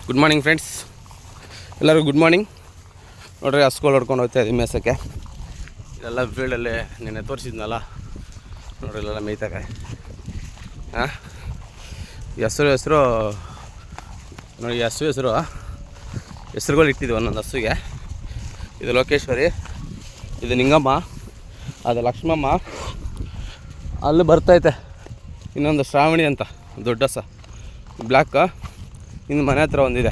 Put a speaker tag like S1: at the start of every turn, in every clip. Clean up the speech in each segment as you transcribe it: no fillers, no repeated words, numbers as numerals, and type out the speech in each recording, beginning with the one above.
S1: Good morning friends, ಎಲ್ಲರಿಗೂ good morning. ನೋಡ್ರಿ, ಹಸ್ಗಳು ಹೊಡ್ಕೊಂಡು ಹೋಗ್ತಾ ಇದ್ದೀವಿ ಮೇಸಕ್ಕೆ. ಇಲ್ಲೆಲ್ಲ ಫೀಲ್ಡಲ್ಲಿ ನೆನ್ನೆ ತೋರಿಸಿದ್ನಲ್ಲ, ನೋಡ್ರಿ ಇಲ್ಲೆಲ್ಲ ಮೇಯ್ತಾಗ. ಹಾಂ, ಹೆಸರು ನೋಡಿ, ಹೆಸರುಗಳು ಇಟ್ಟಿದ್ದೀವಿ ಒಂದೊಂದು ಹಸುಗೆ. ಇದು ಲೋಕೇಶ್ವರಿ, ಇದು ನಿಂಗಮ್ಮ, ಅದು ಲಕ್ಷ್ಮಮ್ಮ. ಅಲ್ಲಿ ಬರ್ತೈತೆ ಇನ್ನೊಂದು ಶ್ರಾವಣಿ ಅಂತ ದೊಡ್ಡ ಹಸ, ಬ್ಲ್ಯಾಕ್. ಇನ್ನು ಮನೆ ಹತ್ರ ಒಂದಿದೆ.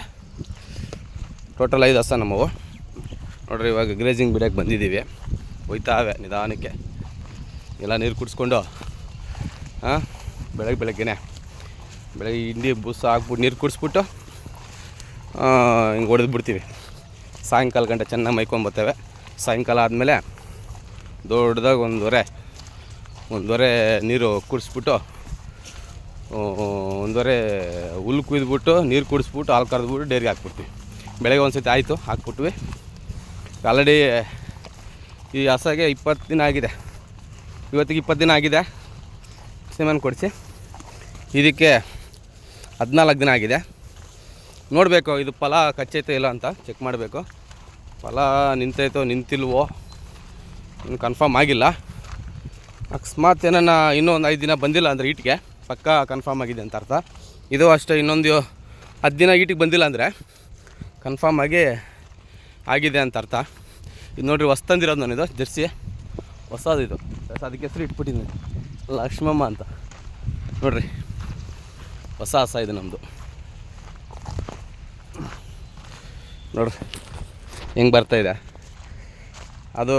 S1: ಟೋಟಲ್ 5 ಹಸ ನಮ್ಮವು. ನೋಡ್ರಿ, ಇವಾಗ ಗ್ರೇಜಿಂಗ್ ಬಿಡೋಕ್ಕೆ ಬಂದಿದ್ದೀವಿ. ಹೋಯ್ತಾವೆ ನಿಧಾನಕ್ಕೆ. ಎಲ್ಲ ನೀರು ಕುಡಿಸ್ಕೊಂಡು ಬೆಳಗ್ಗೆನೆ ಹಿಂಡಿ ಬೂಸ ಹಾಕ್ಬಿಟ್ಟು ನೀರು ಕುಡಿಸ್ಬಿಟ್ಟು ಹಿಂಗೆ ಹೊಡೆದು ಬಿಡ್ತೀವಿ. ಸಾಯಂಕಾಲ ಗಂಟೆ ಚೆನ್ನಾಗಿ ಮೈಕೊಂಬರ್ತೇವೆ. ಸಾಯಂಕಾಲ ಆದಮೇಲೆ ದೊಡ್ಡದಾಗಿ ಒಂದೂವರೆ ನೀರು ಕುಡಿಸ್ಬಿಟ್ಟು, ಒಂದೂವರೆ ಹುಲ್ಲು ಕುಯ್ದುಬಿಟ್ಟು ನೀರು ಕುಡಿಸ್ಬಿಟ್ಟು ಹಾಲು ಕರೆದ್ಬಿಟ್ಟು ಡೈರಿಗೆ ಹಾಕ್ಬಿಡ್ತೀವಿ. ಬೆಳಗ್ಗೆ ಒಂದು ಸತಿ ಆಯಿತು, ಹಾಕ್ಬಿಟ್ವಿ. ಆಲ್ರೆಡಿ ಈ ಹಸಗೆ 20 ದಿನ ಆಗಿದೆ. ಇವತ್ತಿಗೆ 20 ದಿನ ಆಗಿದೆ. ಸೀಮೆನ್ ಕೊಡಿಸಿ ಇದಕ್ಕೆ 14 ದಿನ ಆಗಿದೆ. ನೋಡಬೇಕು ಇದು ಫಲ ಕಚ್ಚೈತೋ ಇಲ್ಲ ಅಂತ ಚೆಕ್ ಮಾಡಬೇಕು. ಫಲ ನಿಂತೈತೋ ನಿಂತಿಲ್ವೋ ಇನ್ನು ಕನ್ಫರ್ಮ್ ಆಗಿಲ್ಲ. ಅಕಸ್ಮಾತ್ ಏನನ್ನ ಇನ್ನೂ ಒಂದು 5 ದಿನ ಬಂದಿಲ್ಲ ಅಂದರೆ ಈಟಿಗೆ ಪಕ್ಕಾ ಕನ್ಫರ್ಮ್ ಆಗಿದೆ ಅಂತ ಅರ್ಥ. ಇದು ಅಷ್ಟೇ, ಇನ್ನೊಂದು 10 ದಿನ ಈಟಿಗೆ ಬಂದಿಲ್ಲ ಅಂದರೆ ಕನ್ಫರ್ಮ್ ಆಗಿದೆ ಅಂತ ಅರ್ಥ. ಇದು ನೋಡಿರಿ, ಹೊಸ್ತಂದಿರೋದು ನಾನಿದು ಜರ್ಸಿ, ಹೊಸದು ಇದು. ಅದಕ್ಕೆ ಹೆಸರು ಇಟ್ಬಿಟ್ಟಿದ್ದೀನಿ ಲಕ್ಷ್ಮಮ್ಮ ಅಂತ. ನೋಡಿರಿ, ಹೊಸ ಹಸ ಇದು ನಮ್ಮದು. ನೋಡಿರಿ ಹೆಂಗೆ ಬರ್ತಾಯಿದೆ. ಅದು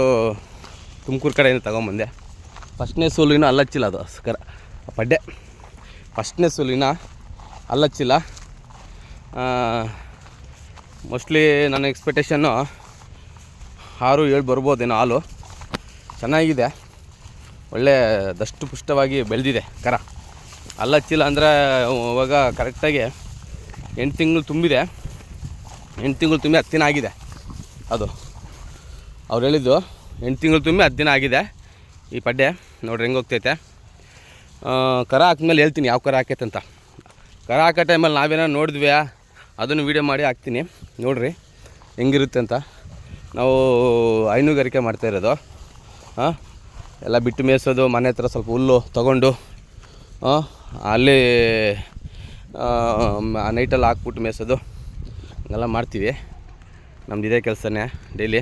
S1: ತುಮಕೂರು ಕಡೆಯಿಂದ ತಗೊಂಬಂದೆ. ಫಸ್ಟ್ನೇ ಸೂಲಿನ ಅಲ್ಲಚ್ಚಿಲ್ಲ, ಅದು ಸ್ಕರ ಪಡ್ಡೆ. ಫಸ್ಟ್ನೇ ಸೂಲಿನ ಅಲ್ಲಚ್ಚಿಲ್ಲ. ಮೋಸ್ಟ್ಲಿ ನನ್ನ ಎಕ್ಸ್ಪೆಕ್ಟೇಷನ್ನು 6-7 ಬರ್ಬೋದೇನೋ. ಹಾಲು ಚೆನ್ನಾಗಿದೆ, ಒಳ್ಳೆ ದಷ್ಟು ಪುಷ್ಟವಾಗಿ ಬೆಳೆದಿದೆ ಕರ. ಅಲ್ಲಚ್ಚಿಲ್ಲ ಅಂದರೆ ಇವಾಗ ಕರೆಕ್ಟಾಗಿ 8 ತಿಂಗಳು ತುಂಬಿದೆ. 8 ತಿಂಗಳು ತುಂಬಿ 10 ದಿನ ಆಗಿದೆ. ಅದು ಅವ್ರು ಹೇಳಿದ್ದು 8 ತಿಂಗಳು ತುಂಬಿ 10 ದಿನ ಆಗಿದೆ ಈ ಪಡ್ಡೆ. ನೋಡ್ರಿ ಹೆಂಗೆ ಹೋಗ್ತೈತೆ. ಕರ ಹಾಕಿದ್ಮೇಲೆ ಹೇಳ್ತೀನಿ ಯಾವ ಕರ ಹಾಕೈತೆ ಅಂತ. ಕರ ಹಾಕೋ ಟೈಮಲ್ಲಿ ನಾವೇನೋ ನೋಡಿದ್ವಿ, ಅದನ್ನು ವೀಡಿಯೋ ಮಾಡಿ ಹಾಕ್ತೀನಿ. ನೋಡಿರಿ ಹೆಂಗಿರುತ್ತೆ ಅಂತ. ನಾವು ಹೈನುಗಾರಿಕೆ ಮಾಡ್ತಾಯಿರೋದು. ಎಲ್ಲ ಬಿಟ್ಟು ಮೇಯಿಸೋದು, ಮನೆ ಹತ್ರ ಸ್ವಲ್ಪ ಹುಲ್ಲು ತೊಗೊಂಡು ಅಲ್ಲಿ ನೈಟಲ್ಲಿ ಹಾಕ್ಬಿಟ್ಟು ಮೇಯಿಸೋದು, ಹಂಗೆಲ್ಲ ಮಾಡ್ತೀವಿ. ನಮ್ದು ಇದೇ ಕೆಲಸನೇ ಡೈಲಿ.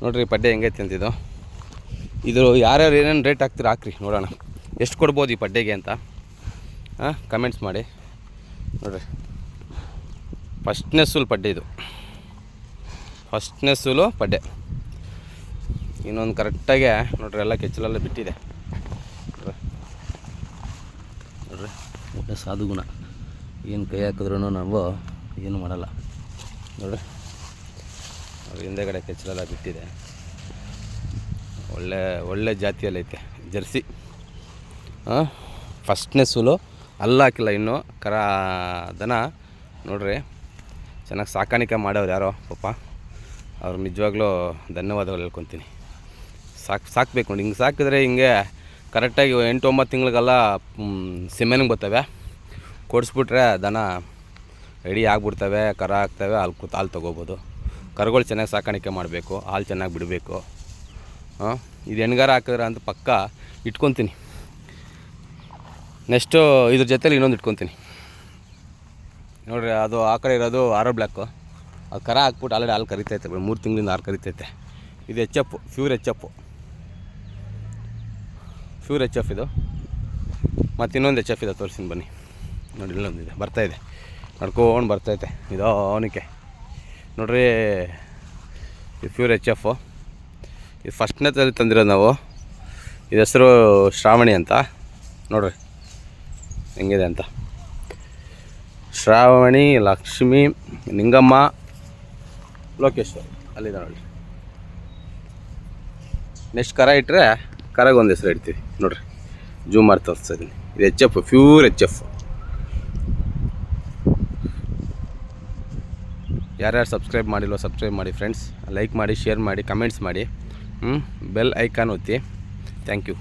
S1: ನೋಡಿರಿ ಪಡ್ಡೆ ಹೆಂಗೈತೆ ಅಂತಿದ್ದು. ಇದು ಯಾರ್ಯಾರು ಏನೇನು ರೇಟ್ ಹಾಕ್ತೀರ ಹಾಕ್ರಿ, ನೋಡೋಣ ಎಷ್ಟು ಕೊಡ್ಬೋದು ಈ ಪಡ್ಡೆಗೆ ಅಂತ. ಕಮೆಂಟ್ಸ್ ಮಾಡಿ. ನೋಡಿರಿ, ಫಸ್ಟ್ನೇ ಸೂಲು ಪಡ್ಡೆ ಇದು. ಫಸ್ಟ್ನೇ ಸೂಲು ಪಡ್ಡೆ. ಇನ್ನೊಂದು ಕರೆಕ್ಟಾಗೆ ನೋಡ್ರಿ, ಎಲ್ಲ ಕೆಚ್ಚಲೆಲ್ಲ ಬಿಟ್ಟಿದೆ. ನೋಡ್ರಿ, ಒಳ್ಳೆ ಸಾಧು ಗುಣ. ಏನು ಕೈ ಹಾಕಿದ್ರೂ ನಾವು ಏನು ಮಾಡಲ್ಲ. ನೋಡ್ರಿ, ಅವ್ರ ಹಿಂದೆಗಡೆ ಕೆಚ್ಚಲೆಲ್ಲ ಬಿಟ್ಟಿದೆ. ಒಳ್ಳೆ ಜಾತಿಯಲ್ಲೈತೆ ಜರ್ಸಿ. ಫಸ್ಟ್ನೇ ಸೂಲು ಅಲ್ಲ ಹಾಕಿಲ್ಲ ಇನ್ನೂ. ಕರ ದನ ನೋಡ್ರಿ ಚೆನ್ನಾಗಿ ಸಾಕಾಣಿಕೆ ಮಾಡೋರು ಯಾರೋ ಪಾಪ, ಅವ್ರು ನಿಜವಾಗ್ಲೂ ಧನ್ಯವಾದಗಳು ಹೇಳ್ಕೊತೀನಿ. ಸಾಕಬೇಕು ನೋಡಿ. ಹಿಂಗೆ ಸಾಕಿದ್ರೆ ಹಿಂಗೆ ಕರೆಕ್ಟಾಗಿ 8-9 ತಿಂಗಳಿಗೆಲ್ಲ ಸೆಮೆನಿಗೆ ಬರ್ತವೆ. ಕೊಡಿಸ್ಬಿಟ್ರೆ ದನ ರೆಡಿ ಆಗಿಬಿಡ್ತವೆ, ಕರ ಹಾಕ್ತವೆ, ಹಾಲು ತೊಗೋಬೋದು. ಕರುಗಳು ಚೆನ್ನಾಗಿ ಸಾಕಾಣಿಕೆ ಮಾಡಬೇಕು, ಹಾಲು ಚೆನ್ನಾಗಿ ಬಿಡಬೇಕು. ಇದು ಹೆಣ್ಗಾರ ಹಾಕಿದ್ರೆ ಅಂತ ಪಕ್ಕ ಇಟ್ಕೊತೀನಿ. ನೆಕ್ಸ್ಟು ಇದ್ರ ಜೊತೆಲಿ ಇನ್ನೊಂದು ಇಟ್ಕೊತೀನಿ. ನೋಡಿರಿ, ಅದು ಆ ಕಡೆ ಇರೋದು ಆರೋ ಬ್ಲ್ಯಾಕು. ಅದು ಕರ ಹಾಕ್ಬಿಟ್ಟು ಆಲ್ರೆಡಿ ಹಾಲು ಕರಿತೈತೆ. 3 ತಿಂಗಳಿಂದ ಹಾಲು ಕರಿತೈತೆ. ಇದು H F, pure H F ಇದು. ಮತ್ತು ಇನ್ನೊಂದು ಎಚ್ ಎಫ್ ಇದೆ, ತೋರಿಸ್ತೀನಿ ಬನ್ನಿ. ನೋಡಿ, ಇಲ್ಲೊಂದಿದೆ, ಬರ್ತಾಯಿದೆ, ನಡ್ಕೊಂಡು ಬರ್ತೈತೆ ನಿಧಾನಕ್ಕೆ. ನೋಡ್ರಿ, ಇದು ಪ್ಯೂರ್ ಎಚ್ ಎಫ್. ಇದು ಫಸ್ಟ್ನೇ ತಂದಿರೋದು ನಾವು. ಇದು ಹೆಸರು ಶ್ರಾವಣಿ ಅಂತ. ನೋಡ್ರಿ ಹೆಂಗಿದೆ ಅಂತ. ಶ್ರಾವಣಿ, ಲಕ್ಷ್ಮಿ, ನಿಂಗಮ್ಮ, ಲೋಕೇಶ್ವರಿ ಅಲ್ಲಿದೆ ನೋಡಿ. ನೆಕ್ಸ್ಟ್ ಕರ ಇಟ್ಟರೆ ಕರಗೊಂದು ಹೆಸರು ಇಡ್ತೀವಿ. ನೋಡಿರಿ, ಜೂಮ್ ಮಾಡಿ ತೋರಿಸ್ತಾ ಇದ್ದೀನಿ. ಇದು H F, pure H F. ಯಾರ್ಯಾರು ಸಬ್ಸ್ಕ್ರೈಬ್ ಮಾಡಿಲ್ವೋ ಸಬ್ಸ್ಕ್ರೈಬ್ ಮಾಡಿ ಫ್ರೆಂಡ್ಸ್. ಲೈಕ್ ಮಾಡಿ, ಶೇರ್ ಮಾಡಿ, ಕಮೆಂಟ್ಸ್ ಮಾಡಿ. ಬೆಲ್ ಐಕಾನ್ ಒತ್ತಿ. Thank you.